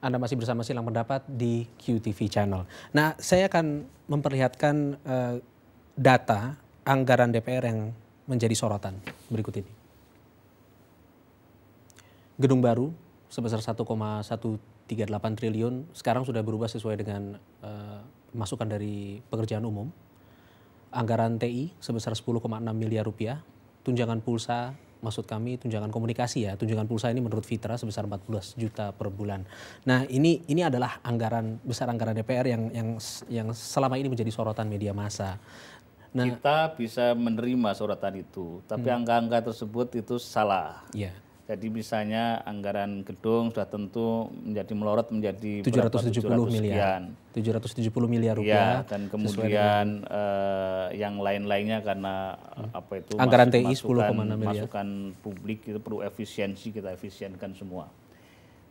Anda masih bersama Silang Pendapat di QTV Channel. Nah, saya akan memperlihatkan data anggaran DPR yang menjadi sorotan berikut ini. Gedung baru sebesar 1,138 triliun sekarang sudah berubah sesuai dengan masukan dari pekerjaan umum. Anggaran TI sebesar 10,6 miliar rupiah. Tunjangan pulsa, maksud kami tunjangan komunikasi ya. Tunjangan pulsa ini menurut Fitra sebesar 14 juta per bulan. Nah, ini adalah anggaran besar anggaran DPR yang selama ini menjadi sorotan media massa. Nah, kita bisa menerima sorotan itu, tapi angka-angka tersebut itu salah. ya. Jadi misalnya anggaran gedung sudah tentu melorot menjadi 770 miliar. 770 miliar rupiah. Ya, dan kemudian yang lain-lainnya karena apa itu anggaran TI 10,6 miliar. Masukan publik itu perlu efisiensi, kita efisienkan semua.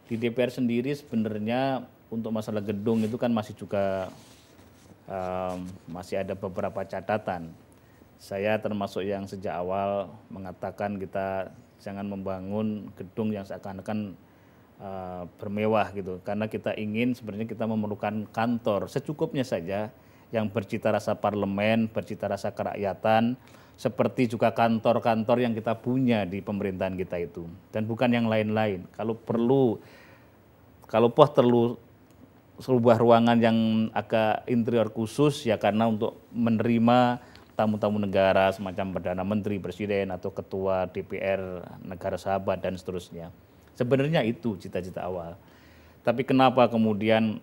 Di DPR sendiri sebenarnya untuk masalah gedung itu kan masih juga masih ada beberapa catatan. Saya termasuk yang sejak awal mengatakan kita jangan membangun gedung yang seakan-akan bermewah gitu, karena kita ingin sebenarnya kita memerlukan kantor secukupnya saja yang bercita rasa parlemen, bercita rasa kerakyatan, seperti juga kantor-kantor yang kita punya di pemerintahan kita itu, dan bukan yang lain-lain. Kalau perlu sebuah ruangan yang agak interior khusus ya karena untuk menerima tamu-tamu negara semacam Perdana Menteri, Presiden, atau Ketua DPR negara sahabat dan seterusnya. Sebenarnya itu cita-cita awal. Tapi kenapa kemudian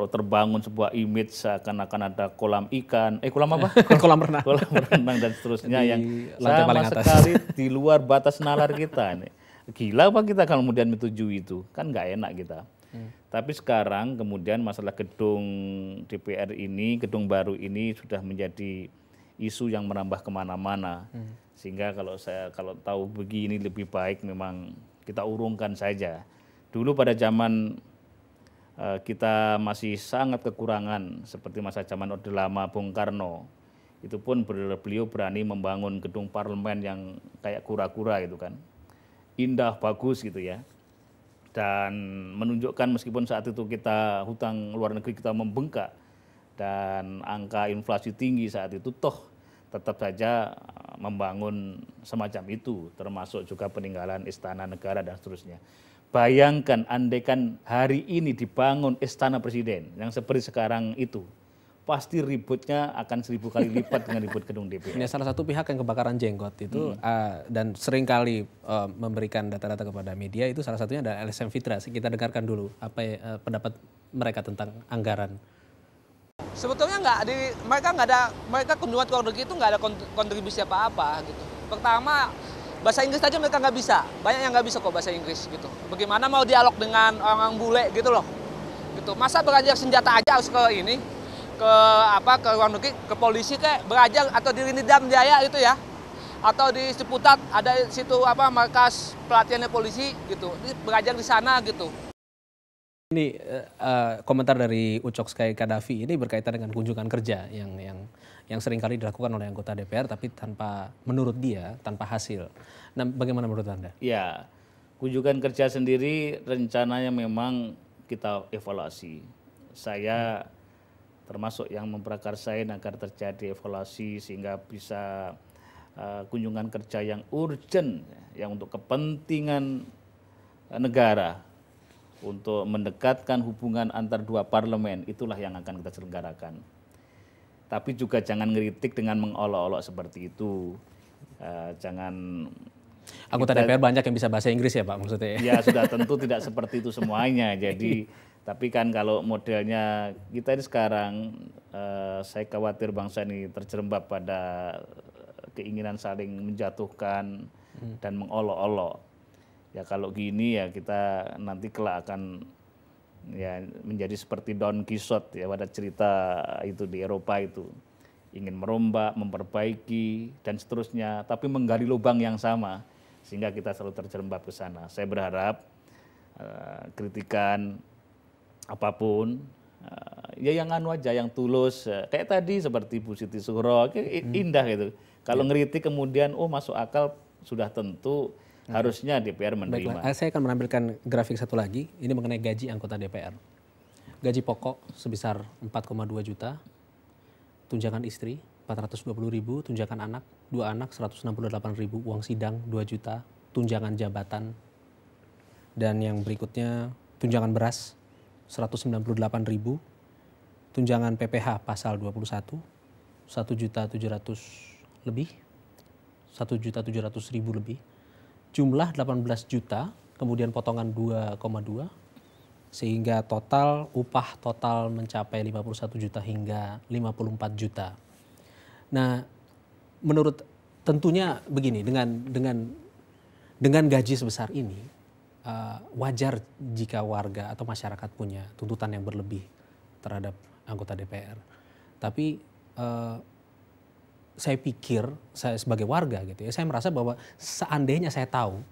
terbangun sebuah image seakan-akan ada kolam ikan, kolam apa? Kolam renang. Kolam renang dan seterusnya Di yang lantai paling sama atas. sekali di luar batas nalar kita. Gila apa kita kalau kemudian menyetujui itu? Kan nggak enak kita. Tapi sekarang kemudian masalah gedung DPR ini, gedung baru ini sudah menjadi isu yang merambah kemana-mana. Sehingga kalau tahu begini lebih baik memang kita urungkan saja. Dulu pada zaman kita masih sangat kekurangan seperti masa zaman Orde Lama Bung Karno. Itu pun beliau berani membangun gedung parlemen yang kayak kura-kura gitu kan. Indah, bagus gitu ya. Dan menunjukkan meskipun saat itu kita hutang luar negeri kita membengkak dan angka inflasi tinggi saat itu, toh tetap saja membangun semacam itu, termasuk juga peninggalan istana negara dan seterusnya. Bayangkan andaikan hari ini dibangun istana presiden yang seperti sekarang itu, pasti ributnya akan 1000 kali lipat dengan ribut gedung DPR. Ini salah satu pihak yang kebakaran jenggot itu dan seringkali memberikan data-data kepada media, itu salah satunya adalah LSM Fitra. Kita dengarkan dulu apa pendapat mereka tentang anggaran. Sebetulnya mereka kunjungan ke luar negeri itu nggak ada kontribusi apa-apa gitu. Pertama, bahasa Inggris aja mereka nggak bisa, banyak yang nggak bisa kok bahasa Inggris gitu. Bagaimana mau dialog dengan orang bule gitu loh, gitu. Masa belajar senjata aja harus ke luar negeri, ke polisi kayak belajar, atau di Nidam Jaya itu ya, atau di Ciputat ada situ markas pelatihannya polisi gitu, belajar di sana gitu. Ini komentar dari Ucok Sky Kadafi ini berkaitan dengan kunjungan kerja yang seringkali dilakukan oleh anggota DPR tapi menurut dia tanpa hasil. Nah, bagaimana menurut Anda? Ya, kunjungan kerja sendiri rencananya memang kita evaluasi. Saya termasuk yang memprakarsain agar terjadi evaluasi sehingga bisa kunjungan kerja yang urgent, yang untuk kepentingan negara, untuk mendekatkan hubungan antar dua parlemen, itulah yang akan kita selenggarakan. Tapi juga jangan ngeritik dengan mengolok-olok seperti itu. Jangan. Anggota DPR banyak yang bisa bahasa Inggris ya Pak maksudnya? Ya sudah tentu tidak seperti itu semuanya. Jadi tapi kan kalau modelnya kita ini sekarang, saya khawatir bangsa ini terjerembab pada keinginan saling menjatuhkan dan mengolok-olok. Ya kalau gini ya kita nanti kelak akan ya menjadi seperti Don Quixote ya pada cerita itu di Eropa itu. Ingin merombak, memperbaiki dan seterusnya, tapi menggali lubang yang sama sehingga kita selalu terjerembab ke sana. Saya berharap kritikan apapun ya yang aja, yang tulus, kayak tadi seperti Bu Siti Zuhro, indah gitu. Kalau ngeritik kemudian masuk akal, sudah tentu Harusnya DPR menerima. Baiklah, saya akan menampilkan grafik satu lagi. Ini mengenai gaji anggota DPR. Gaji pokok sebesar 4,2 juta, tunjangan istri 420.000, tunjangan anak 2 anak 168.000, uang sidang 2 juta, tunjangan jabatan, dan yang berikutnya tunjangan beras 198.000, tunjangan PPh pasal 21 1.700.000 lebih, 1.700.000 lebih, jumlah 18 juta, kemudian potongan 2,2, sehingga total upah total mencapai 51 juta hingga 54 juta. Nah, menurut tentunya begini, dengan gaji sebesar ini wajar jika warga atau masyarakat punya tuntutan yang berlebih terhadap anggota DPR. Tapi saya pikir, saya sebagai warga gitu ya, saya merasa bahwa seandainya saya tahu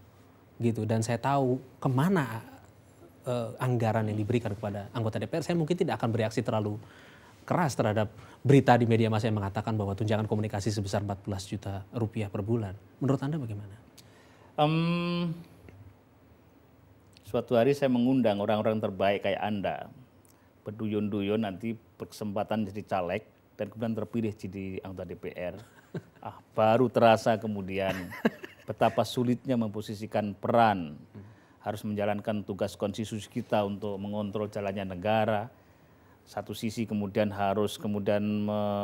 gitu dan saya tahu kemana anggaran yang diberikan kepada anggota DPR, saya mungkin tidak akan bereaksi terlalu keras terhadap berita di media massa yang mengatakan bahwa tunjangan komunikasi sebesar 14 juta rupiah per bulan. Menurut Anda bagaimana? Suatu hari saya mengundang orang-orang terbaik kayak Anda, berduyun-duyun nanti berkesempatan jadi caleg dan kemudian terpilih jadi anggota DPR. Baru terasa kemudian betapa sulitnya memposisikan peran, harus menjalankan tugas konstitusi kita untuk mengontrol jalannya negara. Satu sisi kemudian harus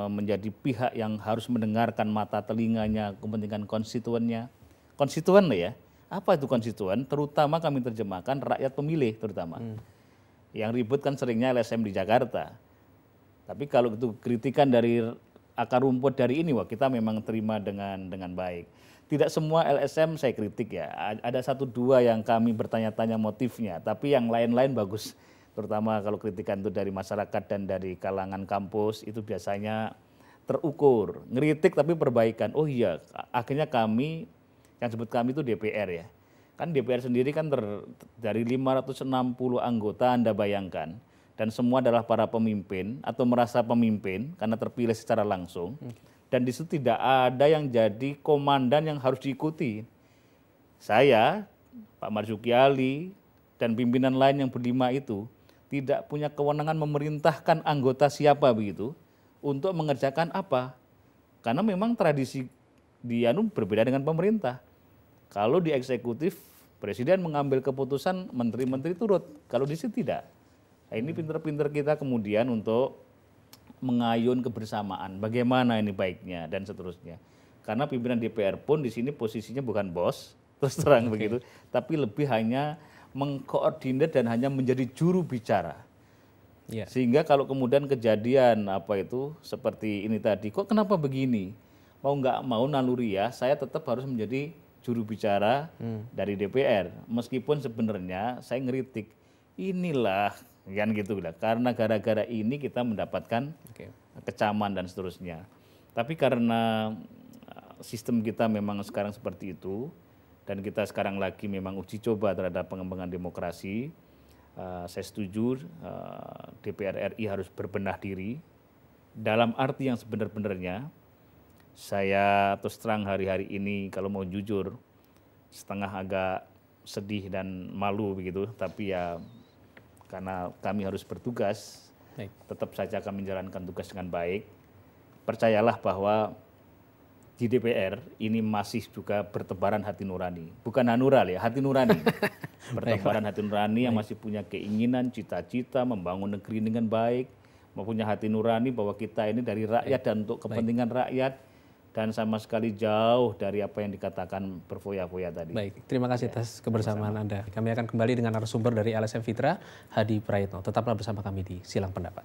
menjadi pihak yang harus mendengarkan mata telinganya kepentingan konstituennya. Konstituen ya, apa itu konstituen? Terutama kami terjemahkan rakyat pemilih terutama. Yang ribut kan seringnya LSM di Jakarta. Tapi kalau itu kritikan dari akar rumput dari ini, wah kita memang terima dengan baik. Tidak semua LSM saya kritik ya, ada 1-2 yang kami bertanya-tanya motifnya, tapi yang lain-lain bagus. Terutama kalau kritikan itu dari masyarakat dan dari kalangan kampus, itu biasanya terukur. Ngeritik tapi perbaikan, oh iya akhirnya kami, yang sebut kami itu DPR ya. Kan DPR sendiri kan dari 560 anggota Anda bayangkan, dan semua adalah para pemimpin atau merasa pemimpin karena terpilih secara langsung. Dan di situ tidak ada yang jadi komandan yang harus diikuti. Saya, Pak Marzuki Ali, dan pimpinan lain yang berlima itu tidak punya kewenangan memerintahkan anggota siapa begitu untuk mengerjakan apa. Karena memang tradisi di ANU berbeda dengan pemerintah. Kalau di eksekutif, presiden mengambil keputusan, menteri-menteri turut. Kalau di sini tidak. Nah, ini pinter-pinter kita kemudian untuk mengayun kebersamaan, bagaimana ini baiknya dan seterusnya. Karena pimpinan DPR pun di sini posisinya bukan bos, terus terang begitu, tapi lebih hanya mengkoordinir dan hanya menjadi juru bicara. Sehingga kalau kemudian kejadian seperti ini tadi, kok kenapa begini? Mau nggak mau naluri ya, saya tetap harus menjadi juru bicara dari DPR. Meskipun sebenarnya saya ngeritik, inilah kan gitu lah. Karena gara-gara ini kita mendapatkan kecaman dan seterusnya. Tapi karena sistem kita memang sekarang seperti itu dan kita sekarang lagi memang uji coba terhadap pengembangan demokrasi, saya setuju DPR RI harus berbenah diri dalam arti yang sebenar-benarnya. Saya terus terang hari-hari ini kalau mau jujur setengah agak sedih dan malu begitu, tapi ya karena kami harus bertugas, tetap saja kami menjalankan tugas dengan baik. Percayalah bahwa di DPR ini masih juga bertebaran hati nurani. Bukan hanural ya, hati nurani. Bertebaran hati nurani yang masih punya keinginan, cita-cita membangun negeri dengan baik, mempunyai hati nurani bahwa kita ini dari rakyat dan untuk kepentingan rakyat, dan sama sekali jauh dari apa yang dikatakan berfoya-foya tadi. Baik, terima kasih atas kebersamaan Anda. Kami akan kembali dengan narasumber dari LSM Fitra, Hadi Prayitno. Tetaplah bersama kami di Silang Pendapat.